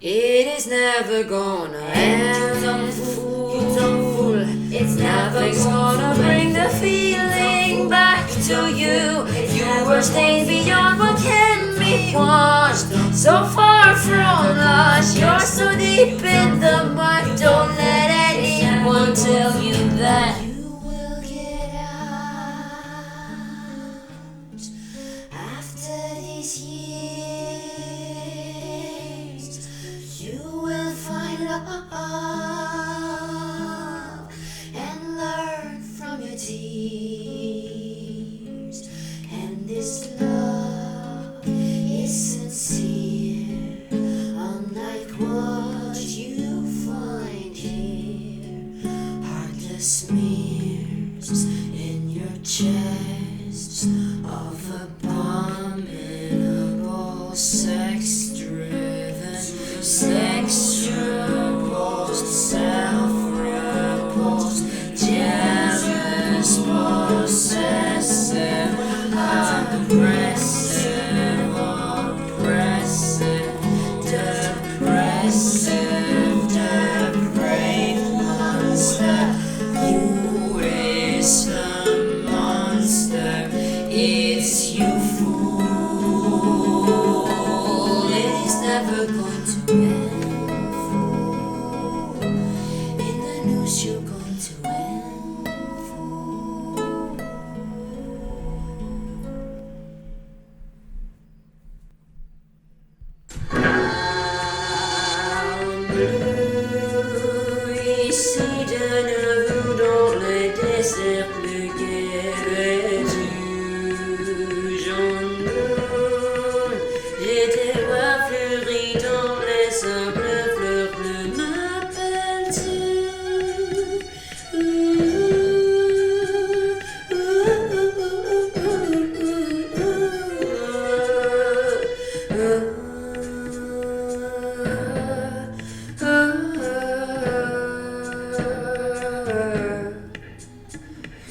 It is never gonna end. You dumb fool. It's nothing's gonna bring the feeling back to you. You were stained beyond what can be washed. So far from us, you're so deep in the mud. Don't let anyone tell you that you will get out after these years. You will find love and learn from your tears. And this love is sincere, unlike what you find here. Heartless smears in your chest of abominable sex-driven, sex-repulsed, self-repulsed, jealous, possessive, aggressive, oppressive, depressive, depraved monster. You is the monster. It's you, fool. It is never going to end, fool. In the news you're going to end, fool. Ici de nouveau dans les déserts plus guerres du jaune. J'étais roi fleuri dans les simples fleurs bleues. M'appelles-tu?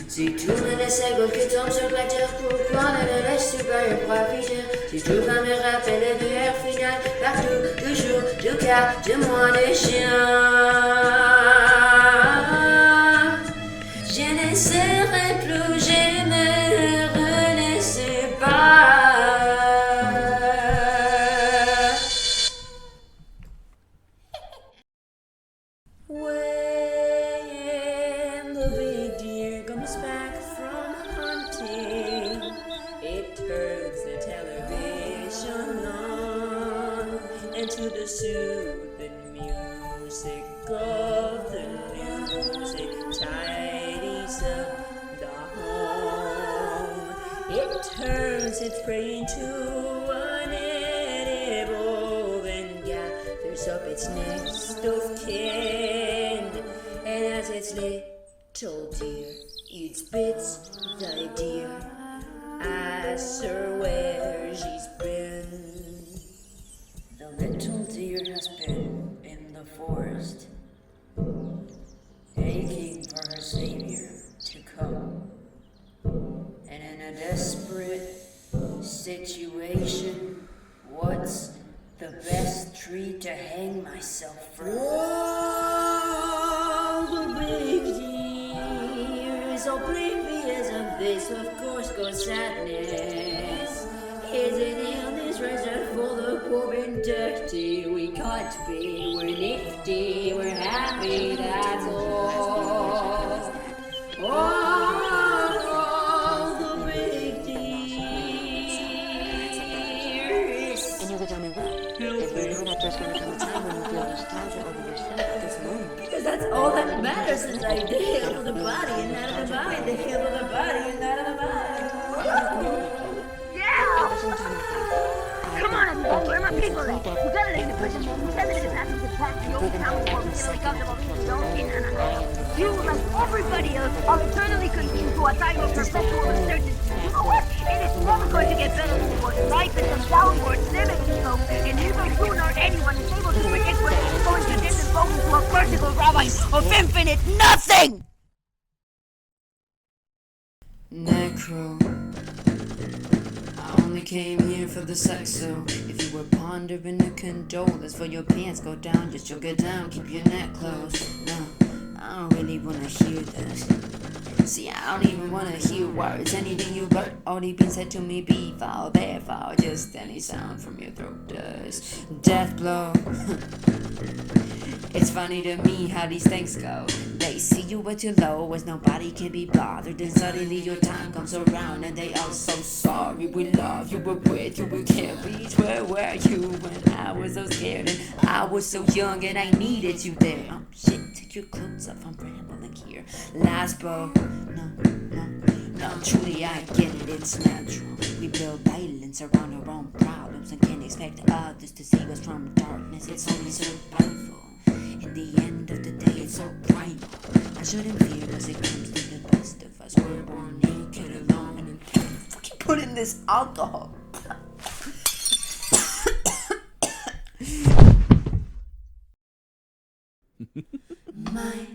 Si tout le laisse à gauche qui tombe sur la terre, pourquoi ne le laisses-tu pas le profiter? Si tout va me rappeler de l'air final, partout, toujours, tout cas, de moi les chiens. Je n'essaierai plus, je ne renaissai pas. When the big deer comes back from hunting, it turns the television on, and to the soothing music of the music tidies up the home. It turns its prey into an edible, then gathers up its nest of kin. And as its little deer eats bits, the deer asks her where she's been. The little deer has been in the forest, aching for her savior to come. And in a desperate situation, what's the best tree to hang myself from? Whoa, the big deer is oblivious of this, of course, cause sadness isn't in this reserve for the poor and dirty. We can't be, we're nifty, we're happy, that's all. Oh, the big deer is And you could tell me what? If you know that there's going to come a time when you feel nostalgia over yourself at this moment. because that's all that matters is like the heal of the body and not of the mind, the heal of the body and not of the mind. Yeah! Come on, everyone, where are my people at? We gotta leave the prison. 7 minutes after the pack, the old town war, we really got them all in. You, like everybody else, are eternally confused to a time of perpetual uncertainty. You know what? It is never going to get better than what life is a downward limiting slope, and neither you nor anyone is able to predict when it's going to disenfold into a vertical ravine of infinite nothing! Necro, I'll only came here for the sex, so if you were pondering a condolence for your pants go down, just choke it down, keep your neck closed. No, I don't really wanna hear that. See, I don't even wanna hear words. Anything you wrote already been said to me before. Therefore, just any sound from your throat does. Death blow. It's funny to me how these things go. They see you at your lowest, nobody can be bothered. Then suddenly your time comes around and they are so sorry. We love you, we're with you, we can't reach. Where were you when I was so scared and I was so young and I needed you there? Oh shit, take your clothes off, I'm rambling here. Last bow, no, truly I get it, it's natural. We build violence around our own problems and can't expect others to save us from darkness. It's only survival. In the end of the day, it's so primal. I shouldn't fear cause it comes to the best of us. We're born naked, alone, and fucking put in this alcohol. My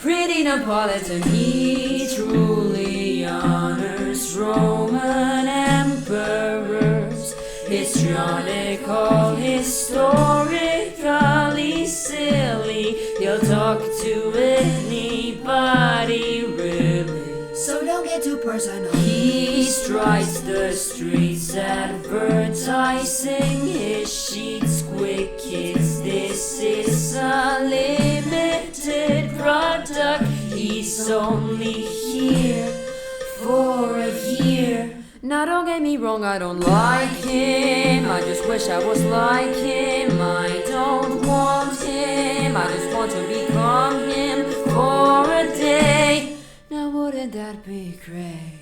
pretty Napolitan, he truly honors Roman emperors, histrionical, historically silly. He'll talk to anybody really, so don't get too personal. He strikes the streets advertising his sheets. Quick kids, this is a limited product. He's only here for a year. Now don't get me wrong, I don't like him. I just wish I was like him. I don't want him, I just want to become him for a day. Now wouldn't that be great?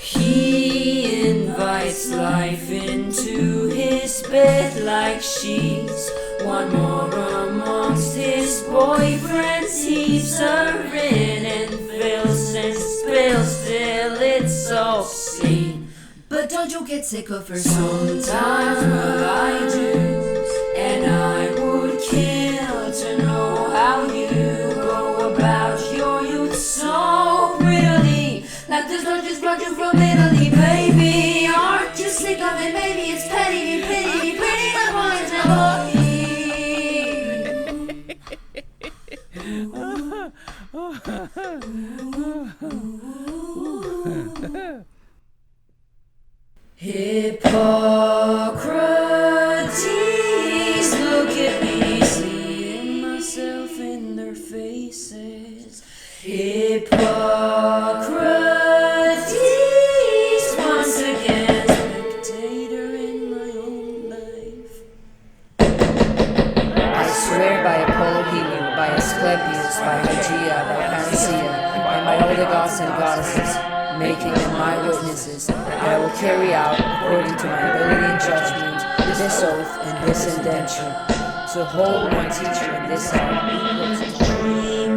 He invites life into his bed like she's one more amongst his boyfriends. Heaves her in and fills and spills till it's so obscene. But don't you get sick of her? Sometimes what I do, and I would kill to know how you go about your youth so prettily. Like this love just brought you from Italy, baby. Aren't you sick of it? Maybe it's petty, pretty, like one's never Hippocrates, look at me, seeing myself in their faces. Hippocrates, once again, spectator in my own life. I swear by Apollo Helium, by Asclepius, by Hygeia, by Panacea, and by all the gods and goddesses, making them my witnesses, I will carry out, according to my ability and judgment, this oath and this indenture, to hold my teacher in this art equal to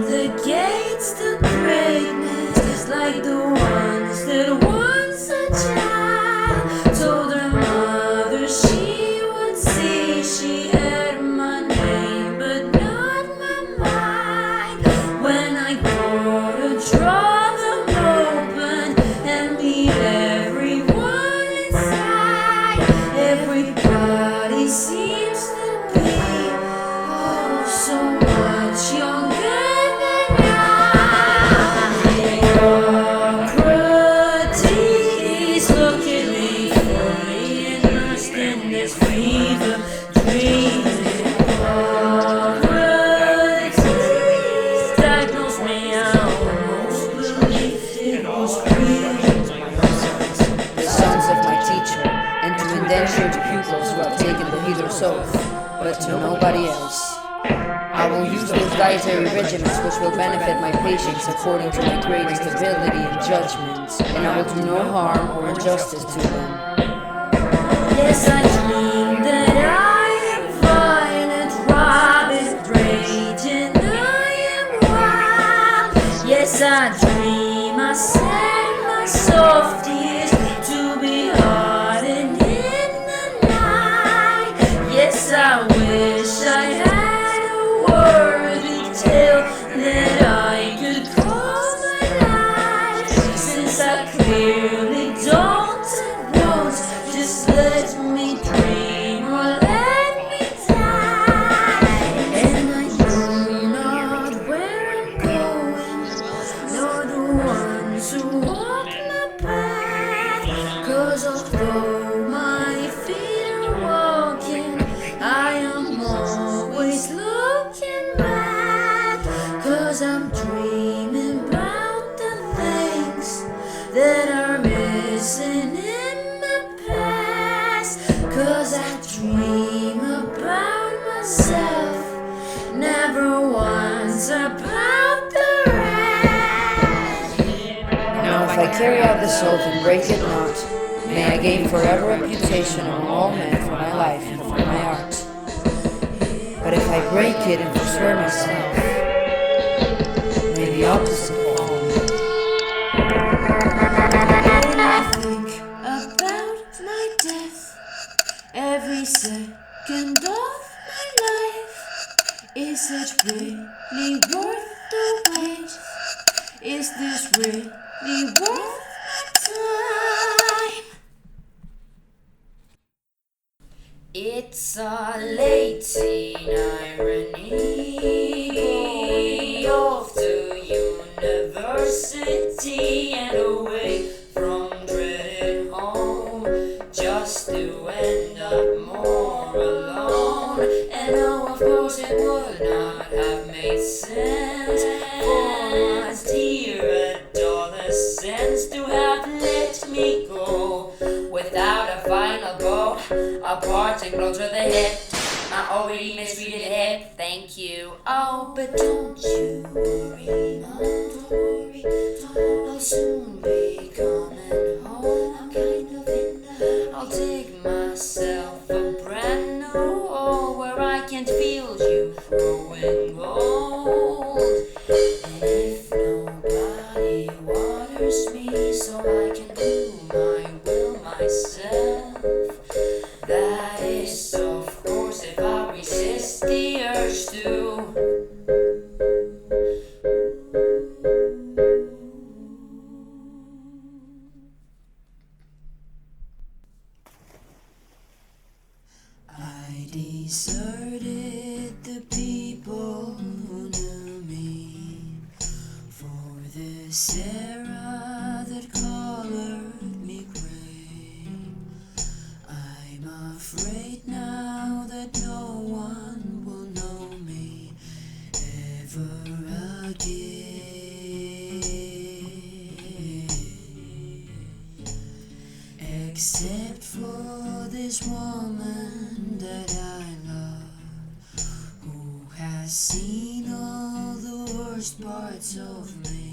the gates to greatness, like the ones that once a child told her mother she would see. She had my name, but not my mind. When I go to draw them open and meet everyone inside, everybody seems to be oh so much younger than Hippocrates, look at me, fully immersed in this fever dream. Hippocrates diagnosed me, I almost believed it was real. The sons of my teacher, and to indentured pupils who have taken the healer's oath, but to nobody else. I will use those dietary regimens which will benefit my patients according to my greatest ability and judgment, and I will do no harm or injustice to them. Yes, I dream that I am violent, Robin Rage, and I am wild. Yes, I dream I send my softies to be hardened in the night. Yes, I wish I had a worthy tale I clearly don't know. Just let me dream or let me die. And I know not where I'm going, nor the ones who walk my path. 'Cause although my feet are walking, I am always looking back. 'Cause I'm dreaming about the things that are missing in my past. 'Cause I dream about myself, never once about the rest. Now if I carry out this oath and break it not, may I gain forever reputation among all men for my life and for my art. But if I break it and forswear myself, may the opposite befall me. When I think about my death, every second of my life, is it really worth the wait? Is this really worth my time? It's a Latin irony. Off to university and away from dreaded home, just to end up more alone. And no, of course it would not have made sense for my dear adolescence to have let me go without a final go, a parting blow to the hip, my already mistreated hip. Thank you. Oh, but don't you worry, Mom, don't worry. I'll soon be coming home. I'm kind of in the I'll dig myself a brand new hole where I can feel you growing old. And if nobody waters me so I can do my will myself, that is of course if I resist the urge to. I deserted the people who knew me for this era that colored me gray. I'm afraid now that no one will know me ever again, except for this woman that I love, who has seen all the worst parts of me.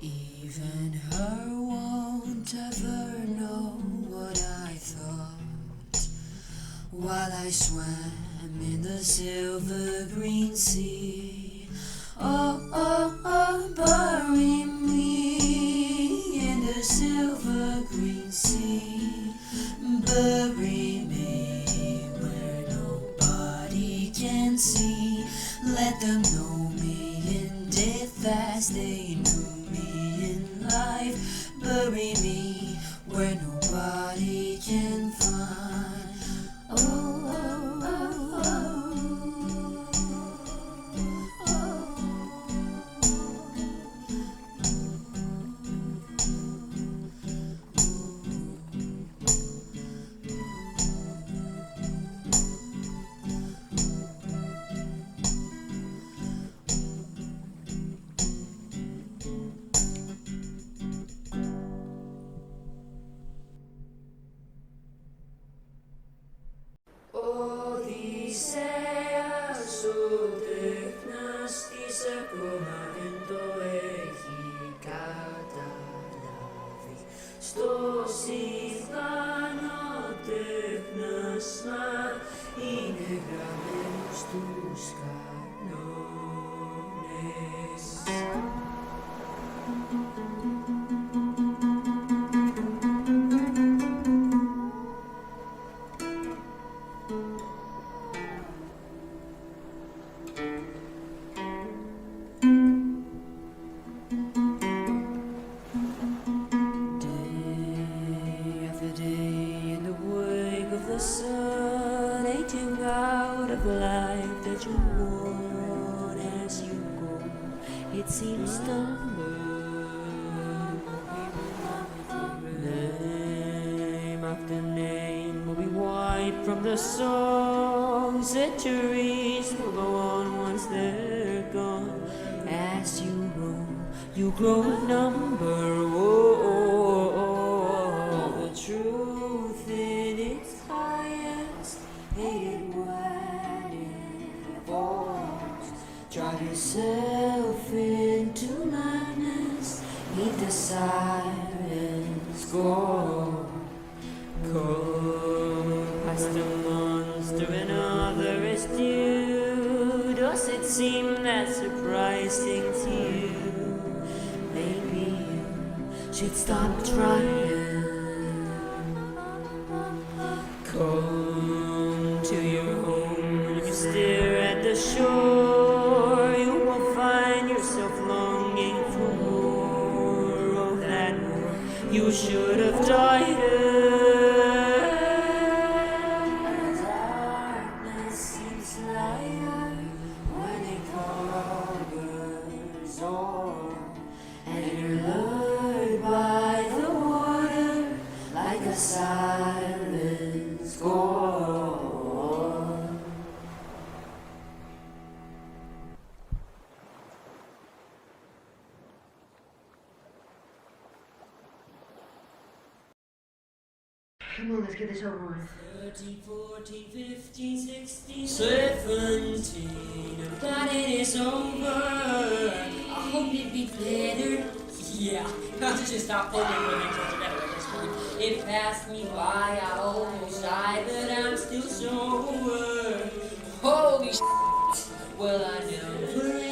Even her won't ever know what I thought while I swam in the Silvergreen sea. Oh, oh, oh, bury me in the Silvergreen sea. Bury me where nobody can see. Let them know me in death as they knew me in life. Bury me where nobody can find. Oh, oh, oh, oh. Οδυσσέας ο τέχνας της ακόμα εν το έχει καταλάβει. Στο σύγχρονο τέχνας μα είναι γραμμένος στους κανόνες. it seems stumble. Name after name will be wiped from the song. Centuries will go on once they're gone. As you grow in number. The truth in its highest, hated when it falls. Drive yourself into madness, meet the sirens go. Come past the monster, another is due. Does it seem that surprising to you? Maybe you should stop trying. Come to your home, when you stare at the shore, you will find yourself longing for more of that war you should have died darkness seems lighter when it covers all, and you're lured by the water like a siren's call. Come on, let's get this over with. 13, 14, 15, 16, 17. The planet is over. I hope it be better. Yeah, I'll just stop filming when it turns better at this point. It passed me by, I almost died, but I'm still sober. Holy shit. Well, I never learned.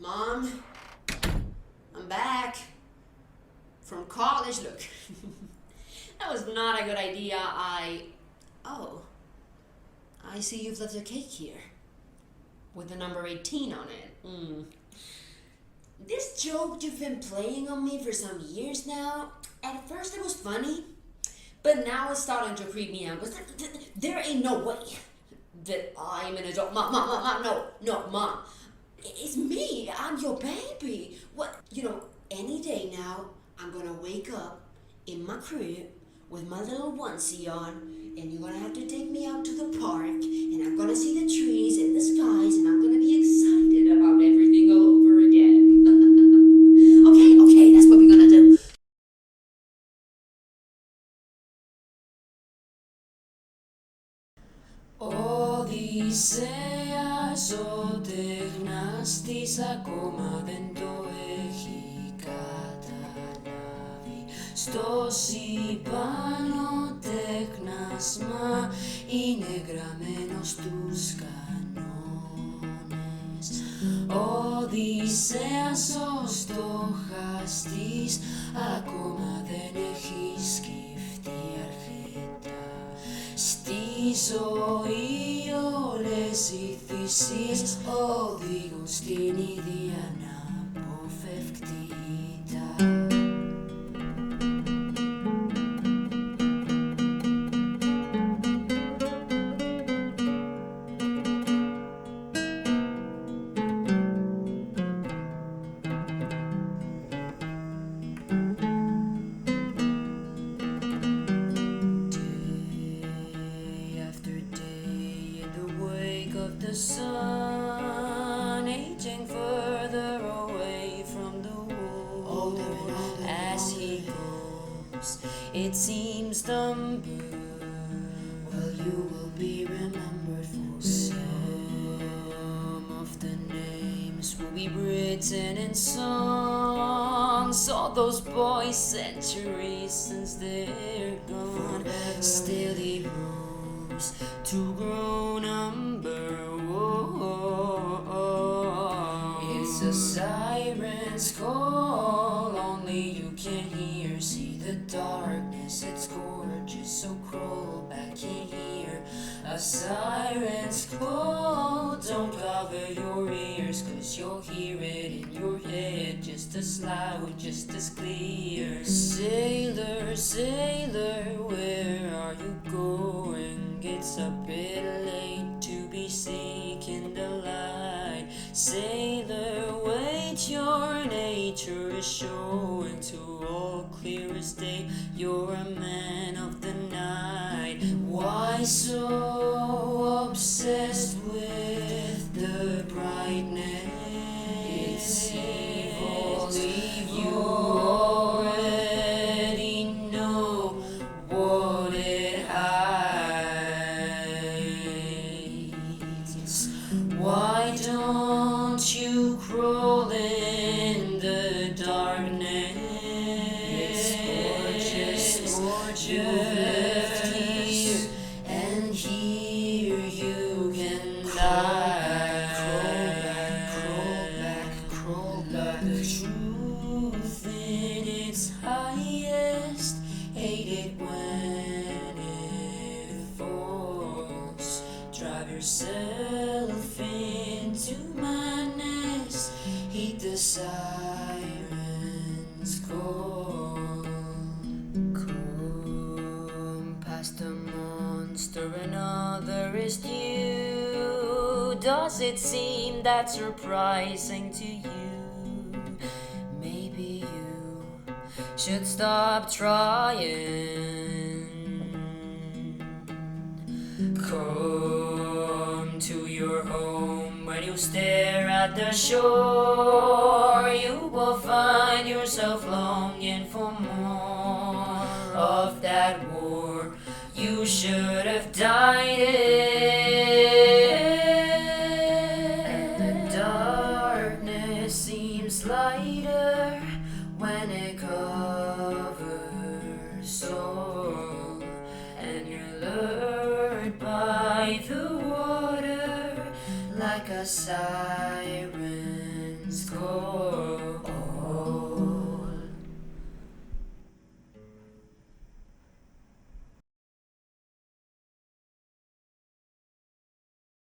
Mom, I'm back from college. Look, that was not a good idea. I see you've left a cake here with the number 18 on it. This joke you've been playing on me for some years now, at first it was funny, but now it's starting to creep me out. There ain't no way that I'm an adult. Mom, no, Mom. It's me, I'm your baby. What, any day now, I'm gonna wake up in my crib with my little onesie on, and you're gonna have to take me out to the park, and I'm gonna see the trees and the skies, and I'm gonna be excited about everything all over again. Okay, that's what we're gonna do. Οδυσσέας ο τεχνάστης ακόμα δεν το έχει καταλάβει. Στο σύμπαν ο τέχνασμα είναι γραμμένο στους κανόνες. Οδυσσέας ο στοχαστής ακόμα δεν έχει σκεφτεί αρκετά. Στη ζωή όλες οι θυσίες οδηγούν στην ίδια αναποφευκτήτα. The sun aging further away from the wall. As he goes, it seems numbered. Well, you will be remembered for some of the names will be written in songs. All those boys centuries since they're gone, still he rose to grow number. It's a siren's call, only you can hear. See the darkness, it's gorgeous, so crawl back in here. A siren's call, don't cover your ears, 'cause you'll hear it in your head, just as loud, just as clear. Sailor, sailor, where are you going? it's a bit late to be seeking the light. Sailor, wait, your nature is showing to all clear as day. You're a man of the night. Why so obsessed with the brightness? It's evil, you already know what it hides. Why don't you crawl in the darkness? It's gorgeous, you left here, and here you can lie. Crawl back. The truth in its highest, hate it when it falls. Drive yourself into my nest, heed the siren's call. Come past the monster, another is due. Does it seem that surprising to you? Maybe you should stop trying. Come to your home. When you stare at the shore, you will find yourself longing for more of that war you should have died in. The darkness seems lighter when it covers all, and you're lured by the water like a siren's call.